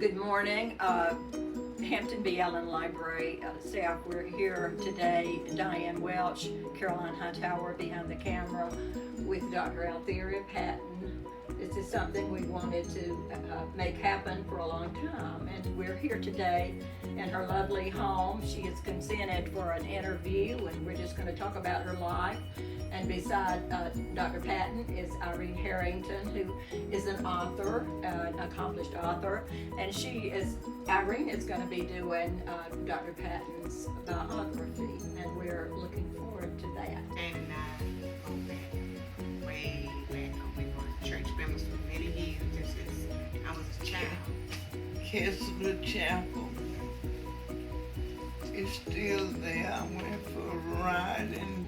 Good morning, Hampton B. Allen Library staff. We're here today, Diane Welch, Caroline Hightower behind the camera with Dr. Altheria Patton. This is something we wanted to make happen for a long time, and we're here today in her lovely home. She has consented for an interview, and we're just going to talk about her life. And beside Dr. Patton is Irene Harrington, who is an author, an accomplished author, and Irene is going to be doing Dr. Patton's biography, and we're looking forward to that. And I go back, way back. We were church members for many years, just since I was a child. Kessler Chapel is still there. I went for a ride and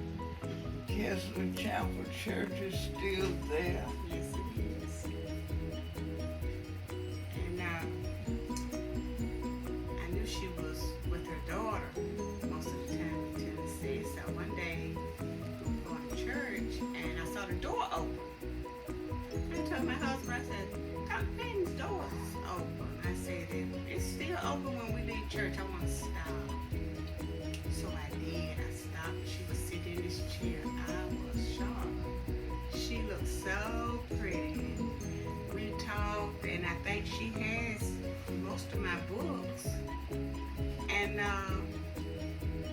Kessler Chapel Church is still there. Yes, it is. And I knew she was with her daughter most of the time in Tennessee. So one day we were going to church and I saw the door open. I told my husband, I said, Dr. Patton's door is open. I said, it's still open when we leave church. I want to stop. So I did. I stopped. She was sitting in this chair. I was shocked. She looked so pretty. We talked, and I think she has most of my books. And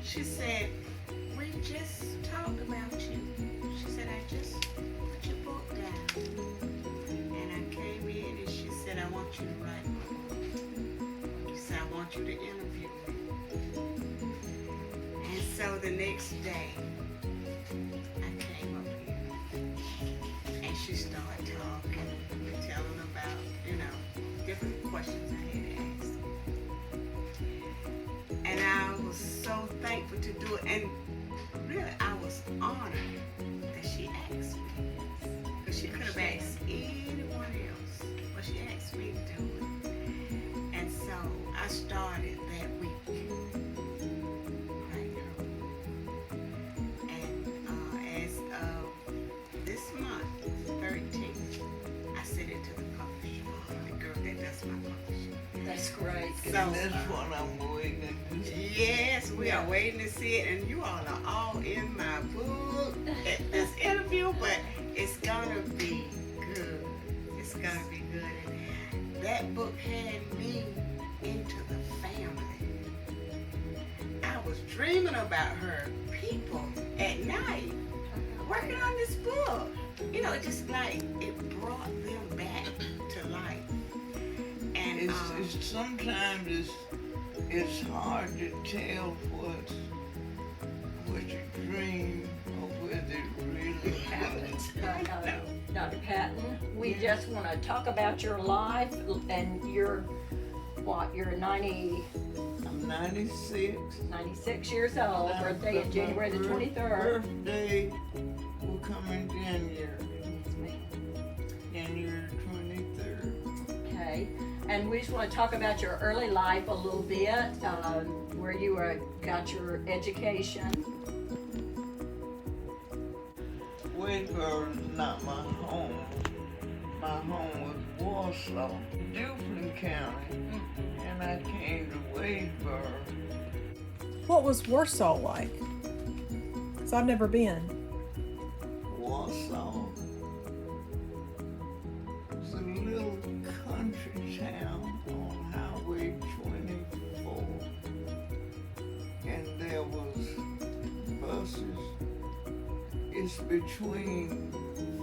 she said, we just talked about you. She said, I just put your book down. And I came in, and she said, I want you to write my book. She said, I want you to interview me. And so the next day, I came up here, and she started talking, telling about, different questions I had asked. And I was so thankful to do it, and really I was honored that she asked me. Because she could have asked anyone else, but she asked me to do it. And so I started that week. That's great. So that's what I'm waiting to see. Yes, we are waiting to see it, and you all are all in my book at this interview, but it's gonna be good. It's gonna be good. And that book had me into the family. I was dreaming about her people at night, working on this book. Just like it brought them back to life. And Sometimes it's hard to tell what you dream or whether it really happens. Dr. Patton, we just want to talk about your life, and you're 90. I'm 96. 96 years old. Birthday is January the 23rd. Birthday will come in January. January 23rd. Okay. And we just want to talk about your early life a little bit, where you got your education. Wadesboro is not my home. My home was Warsaw, Duplin County, and I came to Wadesboro. What was Warsaw like? Because I've never been. Warsaw was a little country town on Highway 24, and there was buses. It's between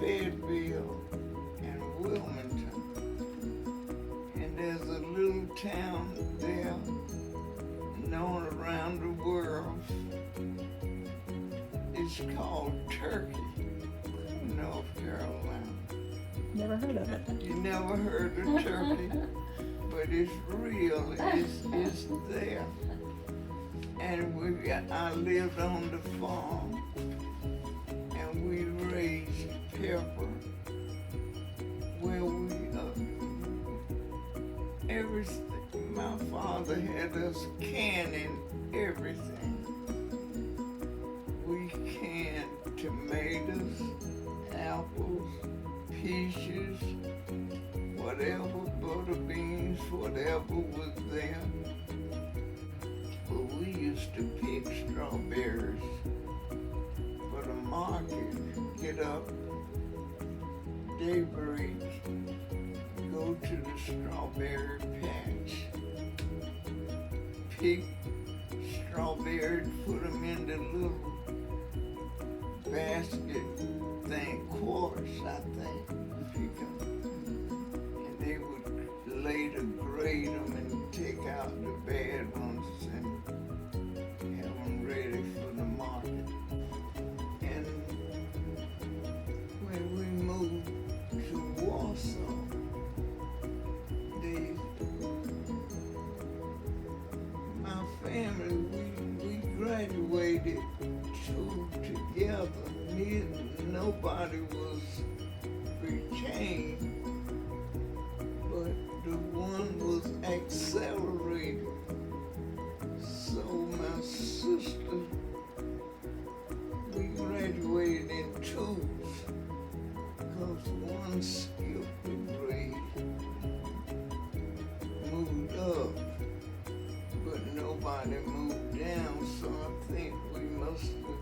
Fayetteville and Wilmington, and there's a little town there known around the world. It's called Turkey, North Carolina. Never heard of it. You never heard of Turkey, but it's real. It's there. And I lived on the farm, and we raised pepper. Well, everything. My father had us canning everything. We canned tomatoes, apples, peaches, whatever, butter beans, whatever was there. But we used to pick strawberries for the market. Get up, daybreak, go to the strawberry patch, pick strawberries, put them in the little basket thing, quarters, I think, pick them. And they would later grade them and take out the bad ones and have them ready for the market. And when we moved to Warsaw, my family, we graduated two together. Nobody was retained, but the one was accelerated. So my sister, we graduated in twos, because one skipped the grade, moved up, but nobody moved down, so I think we must have,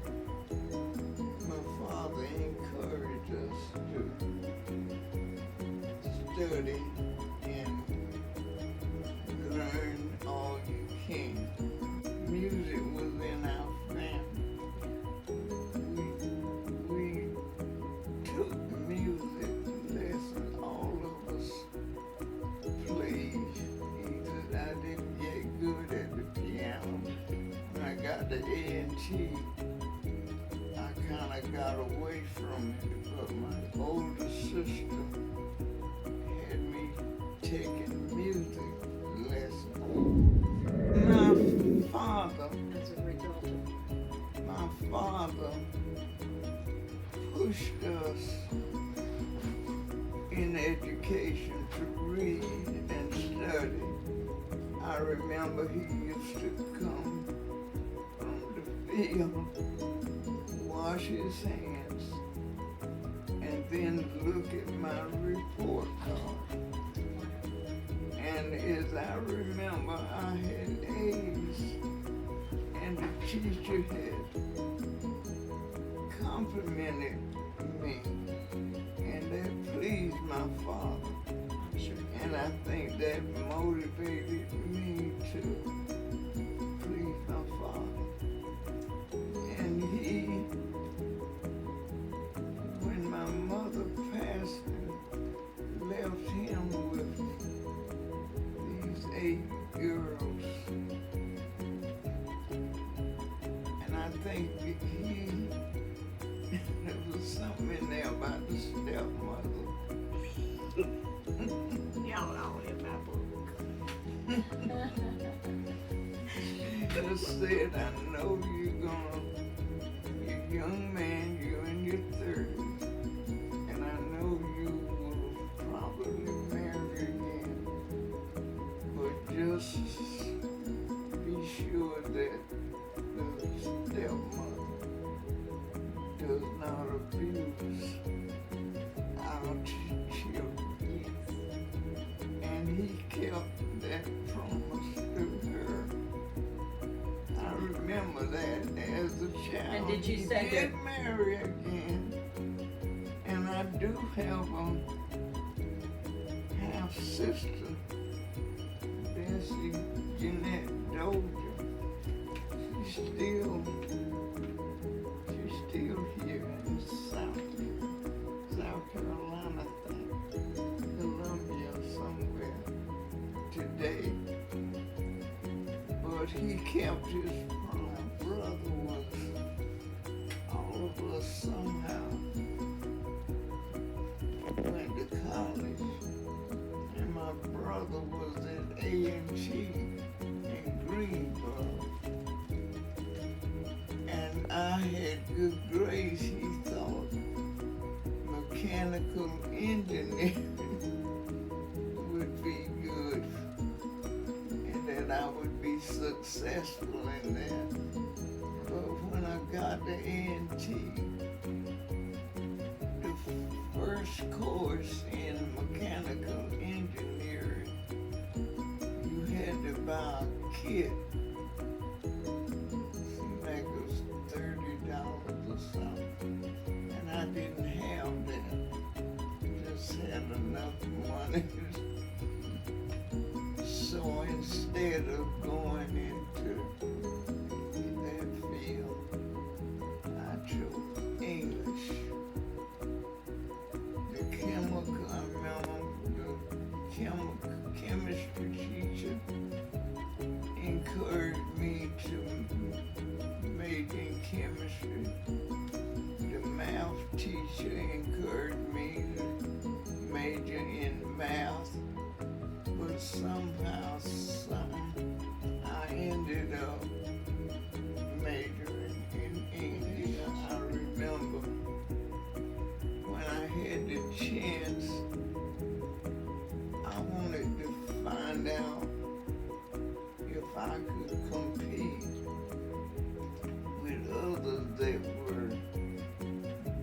my father encouraged us to study and learn all you can. Music was in our family. We took music lessons, all of us played. Either I didn't get good at the piano. When I got the A&T, I kind of got away from it, but my older sister had me taking music lessons. My father As a result of My father pushed us in education to read and study. I remember he used to come from the field, wash his hands, and then look at my report card. And as I remember, I had A's, and the teacher had complimented me, and that pleased my father. I'm sure. And I think that motivated me to please my father. And when my mother passed and left him with these 8 girls, and I think there was something in there about the stepmother. Y'all all in my book. She just said, I know you're a young man, you're in your 30s, and I know you will probably marry again, but just be sure that the stepmother does not abuse our children. And he kept that promise to her. I remember that as a child. And did you He say did marry again. And I do have a half sister, Bessie Jeanette Dozier. She's still here in South Carolina, I think, Columbia somewhere today. But he kept his promise. Brother was, all of us somehow went to college, and my brother was at A&T in Greensboro. And I had good grades, he thought. Mechanical engineering would be good, and that I would be successful in that. But when I got to A&T, the first course in mechanical engineering buy a kit. Seemed like it was $30 or something. And I didn't have that. Just had enough money. So instead of going into that field, I chose English. The chemical, I remember the chemistry teacher encouraged me to major in chemistry. The math teacher encouraged me to major in math. But somehow, I ended up majoring in English. I remember when I had the chance, I wanted to find out if I could compete with others that were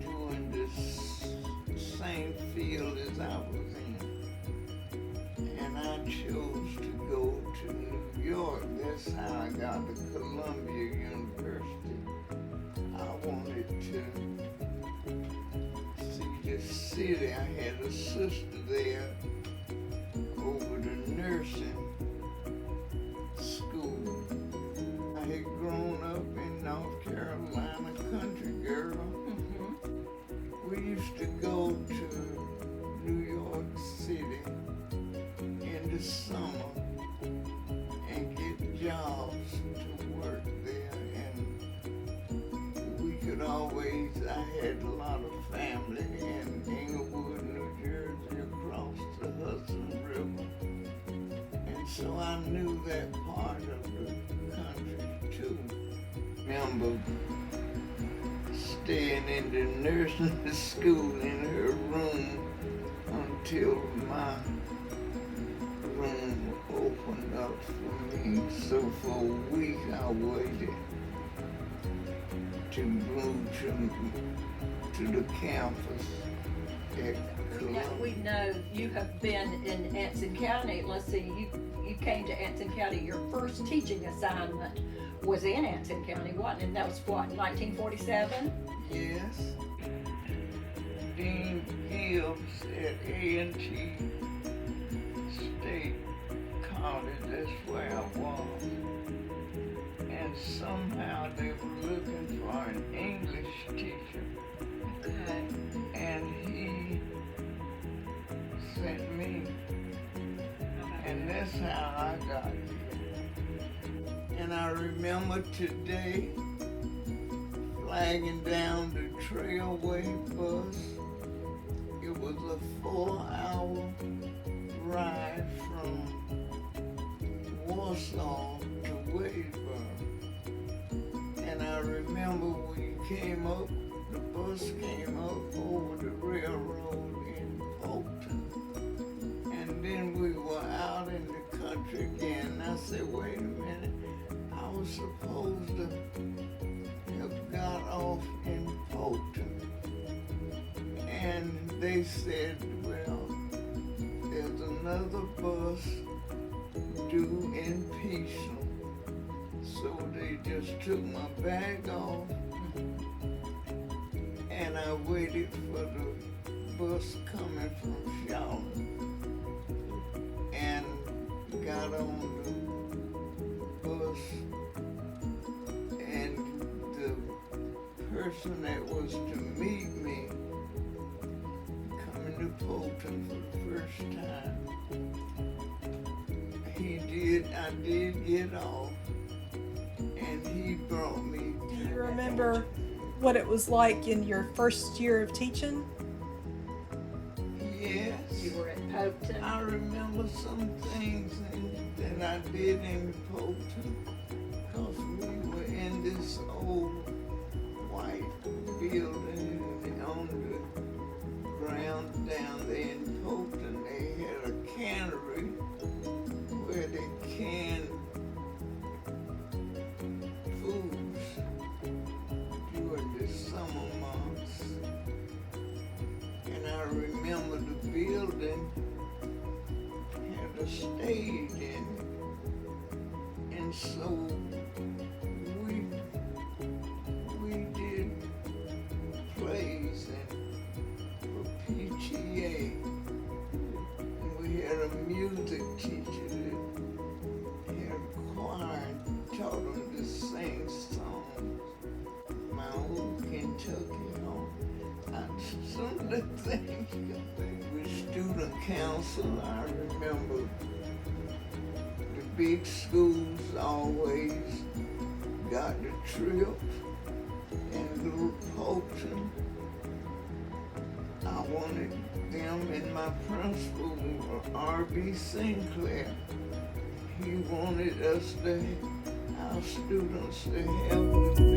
doing the same field as I was in. And I chose to go to New York. That's how I got to Columbia University. I wanted to see the city. I had a sister there over the nursing school. I had grown up in North Carolina, country girl. We used to go to New York City in the summer and get jobs to work there, and we could always, I had a lot of family in Englewood, New Jersey, across the Hudson River, and so I knew that part of the country too. Remember staying in the nursing school in her room until my room opened up for me. So for a week I waited to move to the campus at Now, we know you have been in Anson County. Let's see, you came to Anson County. Your first teaching assignment was in Anson County, wasn't it? And that was what, 1947? Yes. Dean Gibbs at A&T State College, that's where I was. And somehow they were looking for an English teacher. Okay. And he sent me. And that's how I got here. And I remember today flagging down the Trailway bus. It was a 4-hour ride from Warsaw to Wadesboro. And I remember we came up, the bus came up over the railroad in Polkton. And then we were out in the country again. And I said, wait a minute, I was supposed to have got off in Polkton. And they said, well, there's another bus due in Peacham. So they just took my bag off and I waited for the bus coming from Charlotte and got on the bus, and the person that was to meet me coming to Polkton for the first time, I did get off, and he brought me. Do you remember what it was like in your first year of teaching? Yes. You were at Polkton. I remember some things that I did in Polkton, because we were in this old white building on the ground down there in Polkton. They had a cannery where they canned foods during the summer months. And I remember the building had a stage in it. so we did plays for PTA. And we had a music teacher that had a choir and taught them to sing songs. My old Kentucky home. Some of the things with student council, I remember the big schools always got the trip, and little Polton, I wanted them, and my principal, R.B. Sinclair, he wanted us to, our students to have the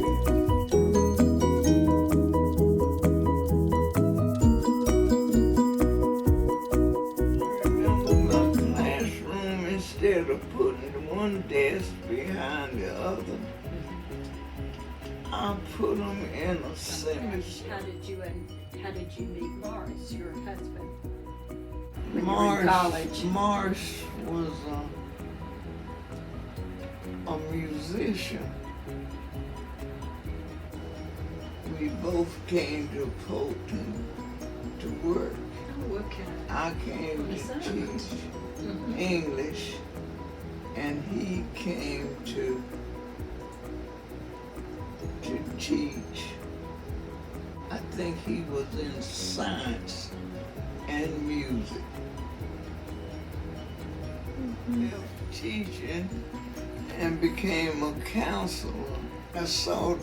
instead of putting one desk behind the other, I put them in a semicircle. How did you meet Morris, your husband? When you were in college. Morris was a musician. We both came to Polton to work. Oh, okay. I came to teach English, and he came to teach. I think he was in science and music. Teaching and became a counselor. I saw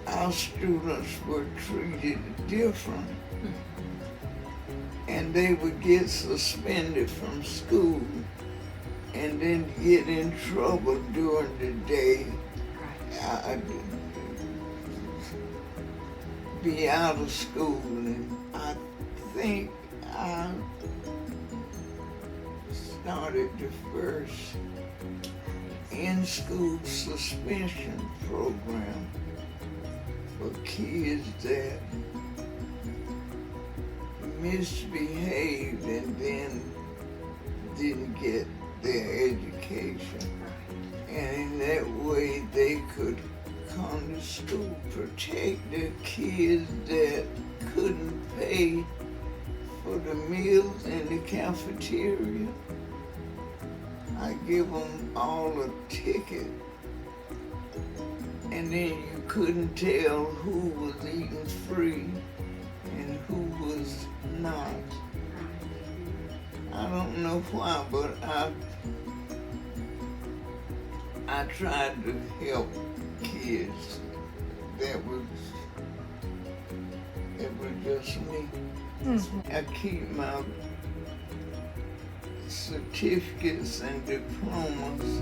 our students were treated different, and they would get suspended from school and then get in trouble during the day. I'd be out of school, and I think I started the first in-school suspension program for kids that misbehaved and then didn't get their education. And in that way they could come to school, protect the kids that couldn't pay for the meals in the cafeteria. I give them all a ticket, and then you couldn't tell who was eating free and who was not. I don't know why, but I tried to help kids that was just me. I keep my certificates and diplomas.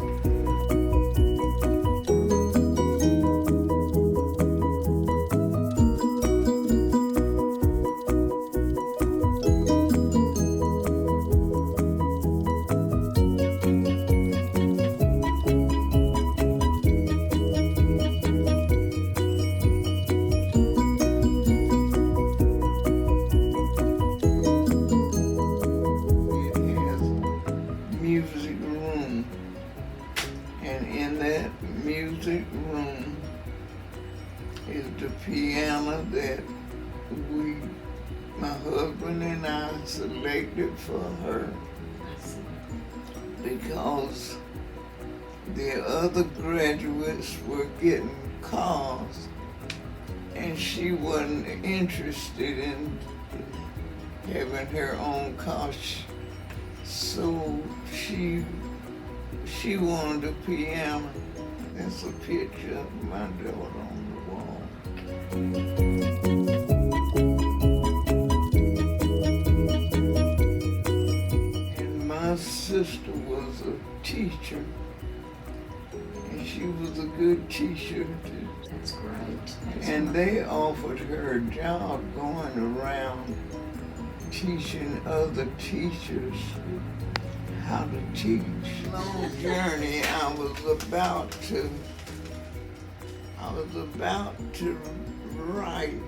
Music room, and in that music room is the piano that my husband and I selected for her, because the other graduates were getting cars and she wasn't interested in having her own car. So she wanted a piano. That's a picture of my daughter on the wall. And my sister was a teacher, and she was a good teacher too. That's great. And they offered her a job going around teaching other teachers how to teach. Long journey. I was about to write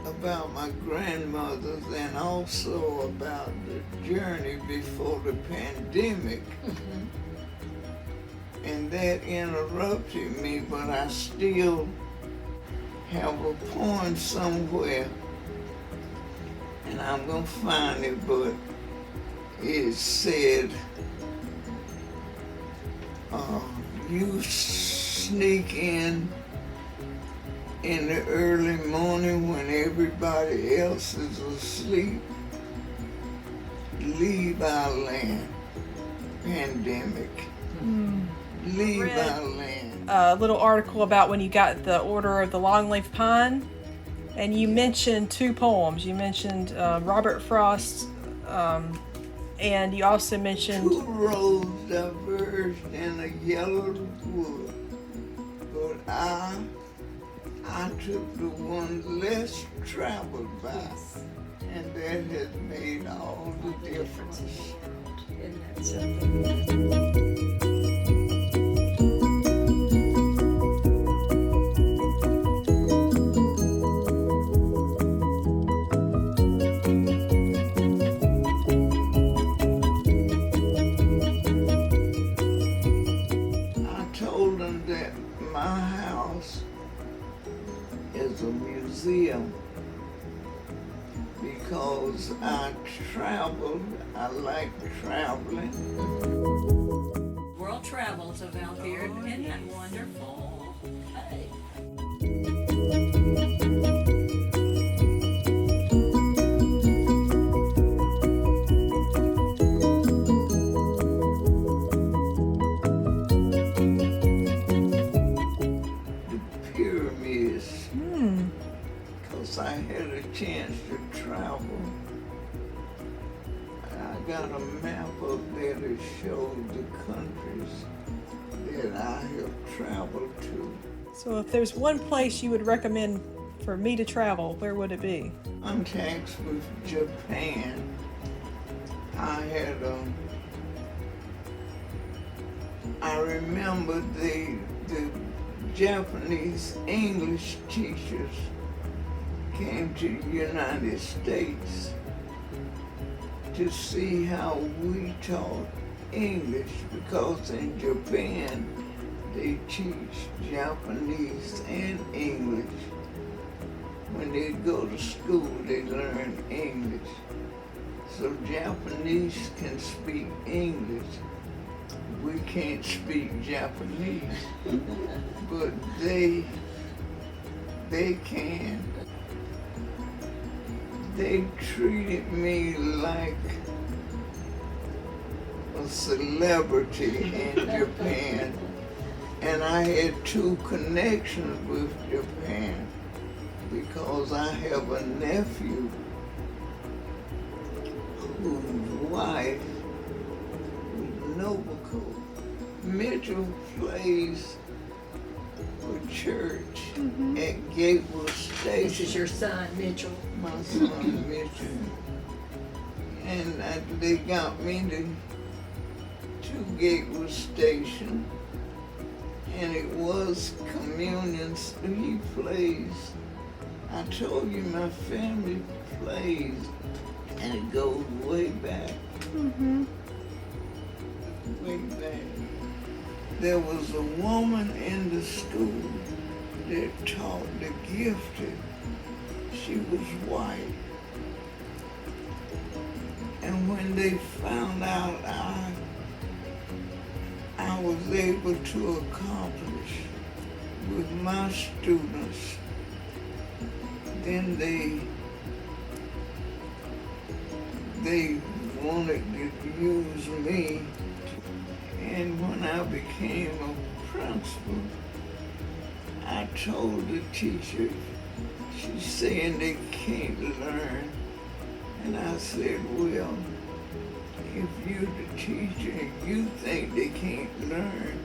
a about my grandmothers and also about the journey before the pandemic. And that interrupted me, but I still have a poem somewhere, and I'm gonna find it, but it said, you sneak in the early morning when everybody else is asleep, leave our land, pandemic. Leave our land. A little article about when you got the Order of the Longleaf Pine, and you mentioned two poems. You mentioned Robert Frost, and you also mentioned Two roads diverged in a yellow wood, but I took the one less traveled by, and that has made all the difference. Isn't that something? Is a museum because I traveled. I like traveling. World Travels of Altheria. Isn't that wonderful? Hey. I had a chance to travel. I got a map up there that showed the countries that I have traveled to. So if there's one place you would recommend for me to travel, where would it be? I'm taxed with Japan. I had I remember the Japanese English teachers came to the United States to see how we taught English, because in Japan they teach Japanese and English. When they go to school, they learn English. So Japanese can speak English. We can't speak Japanese, but they can. They treated me like a celebrity in Japan, and I had two connections with Japan because I have a nephew whose wife was Nobuko. Mitchell plays for church at Gateway Station. This is your son, Mitchell. My son Mitchell. And they got me to Gateway Station, and it was communion. He plays. I told you my family plays, and it goes way back. Way back. There was a woman in the school that taught the gifted. She was white. And when they found out I was able to accomplish with my students, then they wanted to use me. And when I became a principal, I told the teacher, she's saying they can't learn. And I said, well, if you're the teacher and you think they can't learn,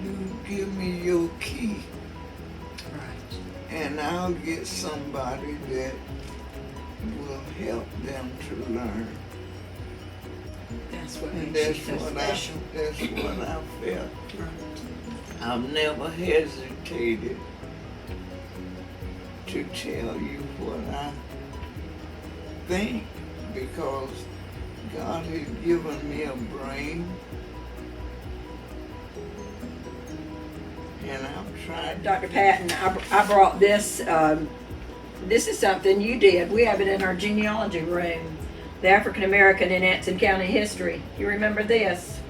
you give me your key. Right. And I'll get somebody that will help them to learn. That's what And makes you so special. that's what I felt. Right. I've never hesitated to tell you what I think because God has given me a brain. And I've tried. Dr. Patton, I brought this. This is something you did. We have it in our genealogy room. The African American in Anson County history. You remember this?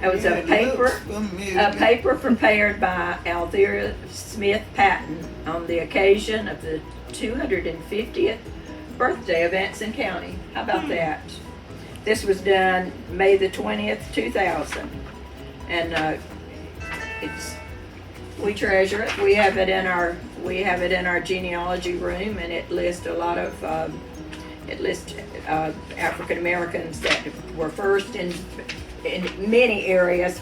It was Yeah, a it paper, looks familiar. a paper prepared by Altheria Patton on the occasion of the 250th birthday of Anson County. How about that? This was done May the 20th, 2000, and we treasure it. We have it in our genealogy room, and it lists a lot of African Americans that were first in many areas,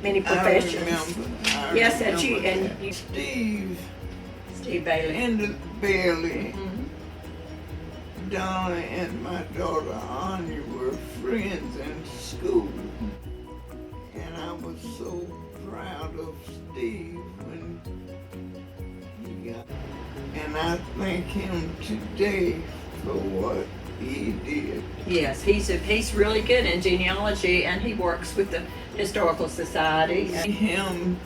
many professions. I Yes, that's you, remember and that. you- Steve Bailey. and Bailey, Mhm. Donna and my daughter Anya were friends in school. And I was so proud of Steve when he got. And I thank him today for what he did. Yes, he's really good in genealogy, and he works with the Historical Society. See him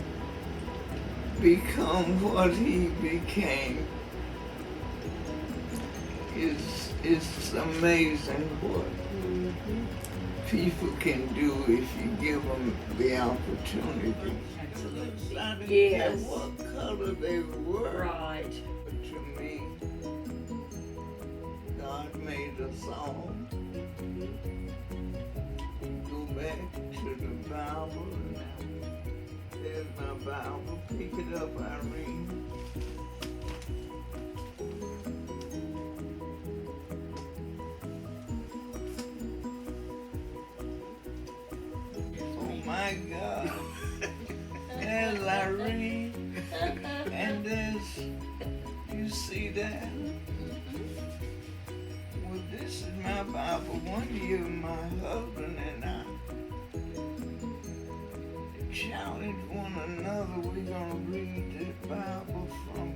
become what he became. It's amazing what people can do if you give them the opportunity. Absolutely. I didn't Yes. care what color they were. Right. But to me, God made us all. Go back to the Bible. And there's my Bible. Pick it up, Irene. Oh my God. There's Irene. And there's, you see that? Well, this is my Bible. One year, my husband and I challenged one another. We're going to read the Bible from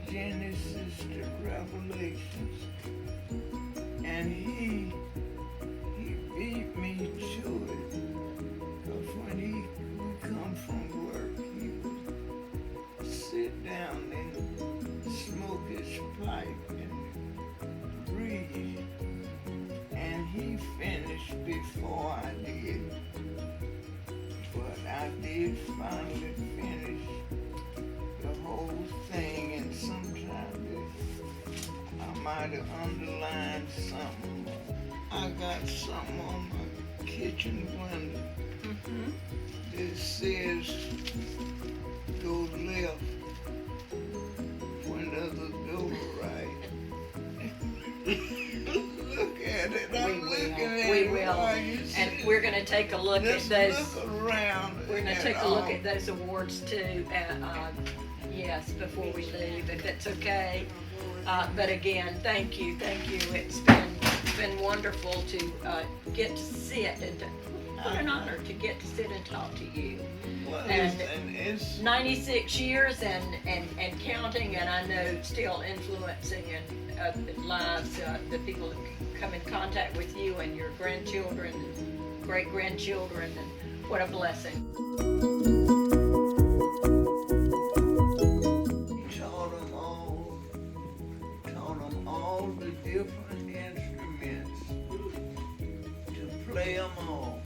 Genesis to Revelations. And he beat me to it. Because when we come from work, he would sit down and smoke his pipe and read. And he finished before I did. But I did finally finish the whole thing, and sometimes I might have underlined something. I got something on my kitchen window that says go left when there's a door right. Look at it. I'm looking at We it will. while you And sit. we're going to take a look at Just those. look around. We're going to at take a look all. at those awards too. Yes, before we leave, if it's okay. But again, thank you. It's been wonderful to get to sit and what an honor to get to sit and talk to you. Well, and it's 96 years and counting, and I know still influencing in lives, the people that come in contact with you and your grandchildren and great-grandchildren, and what a blessing. taught them all the different instruments to play them all.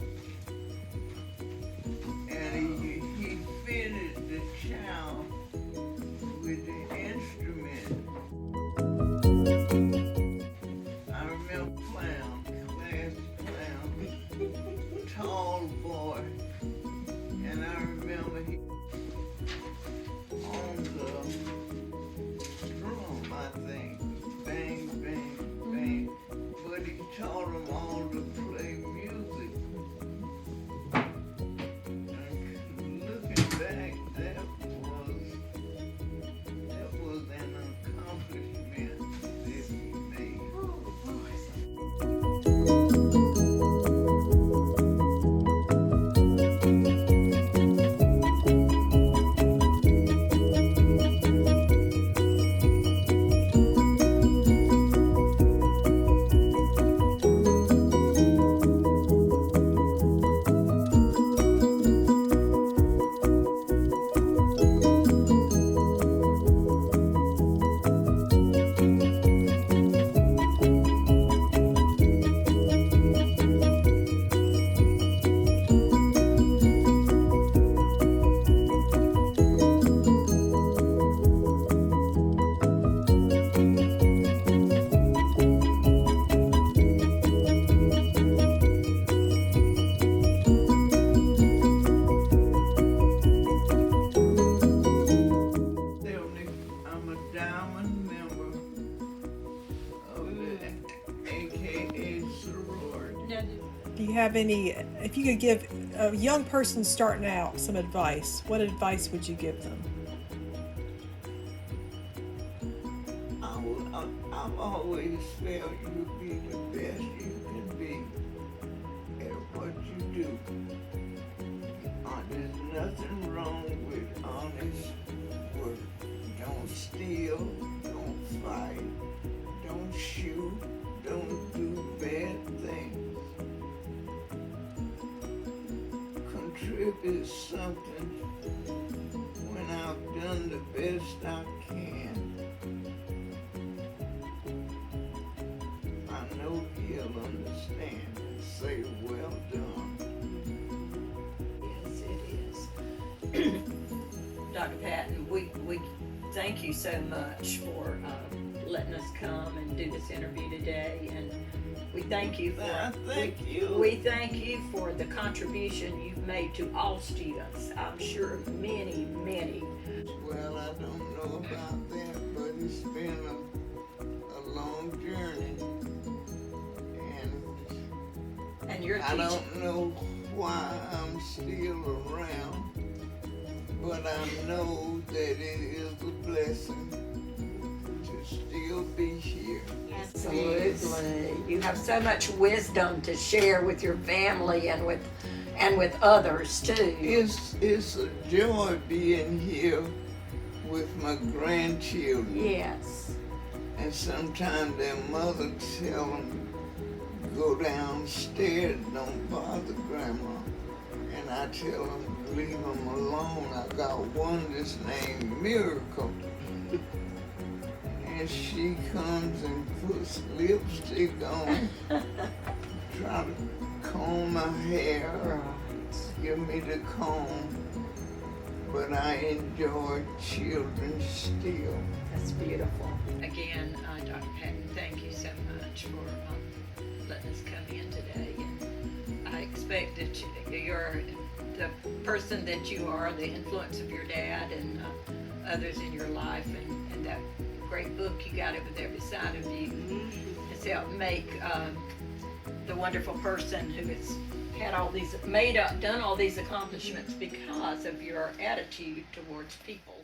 And he fitted the child with the instrument. I remember class clown, tall boy, and I remember he on the drum, I think, bang, bang, bang, but he taught them all to play music. And looking back, that was an accomplishment that he made. No, Do you have any, if you could give a young person starting out some advice, what advice would you give them? I've always felt you be the best you can be at what you do. There's nothing wrong with honest work. Don't steal, don't fight, don't shoot, don't do bad things. Contribute something when I've done the best I can. I know he'll understand and say, well done. yes, it is. Dr. Patton, we thank you so much for letting us come and do this interview today, and we thank you for we thank you for the contribution you've made to all students. I'm sure many. Well, I don't know about that, but it's been a long journey, And you're a I teacher. don't know why I'm still around, but I know that it is a blessing to still be here. Absolutely. You have so much wisdom to share with your family and with others too. It's a joy being here with my grandchildren. Yes. And sometimes their mother tell them, go downstairs, don't bother grandma. And I tell them, leave them alone. I got one that's named Miracle. And she comes and puts lipstick on, try to comb my hair, give me the comb. But I enjoy children still. That's beautiful. Again, Dr. Patton, thank you so much for letting us come in today. And I expect that you're the person that you are, the influence of your dad and others in your life, and that great book you got over there beside of you has helped make the wonderful person who has had all these, done all these accomplishments because of your attitude towards people.